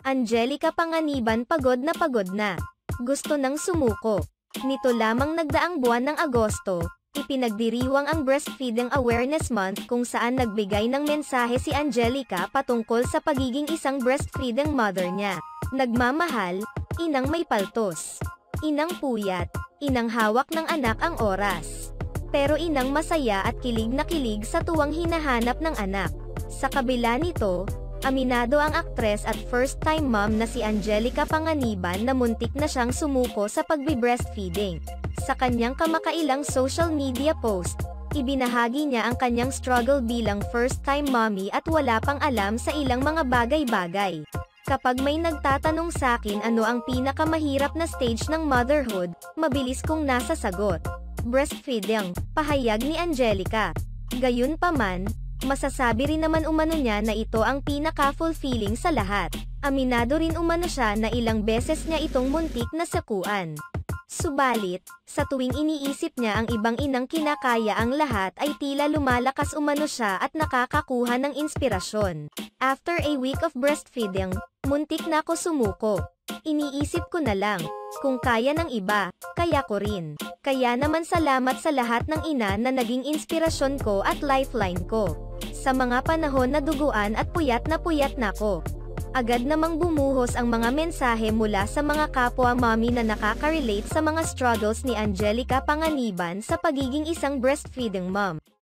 Angelica Panganiban pagod na. Gusto nang sumuko. Nito lamang nagdaang buwan ng Agosto, ipinagdiriwang ang Breastfeeding Awareness Month kung saan nagbigay ng mensahe si Angelica patungkol sa pagiging isang breastfeeding mother niya. Nagmamahal, inang may paltos. Inang puyat, inang hawak ng anak ang oras. Pero inang masaya at kilig na kilig sa tuwang hinahanap ng anak. Sa kabila nito, aminado ang aktres at first-time mom na si Angelica Panganiban na muntik na siyang sumuko sa pagbe-breastfeeding. Sa kanyang kamakailang social media post, ibinahagi niya ang kanyang struggle bilang first-time mommy at wala pang alam sa ilang mga bagay-bagay. Kapag may nagtatanong sakin ano ang pinakamahirap na stage ng motherhood, mabilis kong nasa sagot. Breastfeeding, pahayag ni Angelica. Gayunpaman, masasabi rin naman umano niya na ito ang pinaka-fulfilling sa lahat. Aminado rin umano siya na ilang beses niya itong muntik na sakuan. Subalit, sa tuwing iniisip niya ang ibang inang kinakaya ang lahat ay tila lumalakas umano siya at nakakakuha ng inspirasyon. After a week of breastfeeding, muntik na ako sumuko. Iniisip ko na lang, kung kaya ng iba, kaya ko rin. Kaya naman salamat sa lahat ng ina na naging inspirasyon ko at lifeline ko. Sa mga panahon na duguan at puyat na ko. Agad namang bumuhos ang mga mensahe mula sa mga kapwa mommy na nakaka-relate sa mga struggles ni Angelica Panganiban sa pagiging isang breastfeeding mom.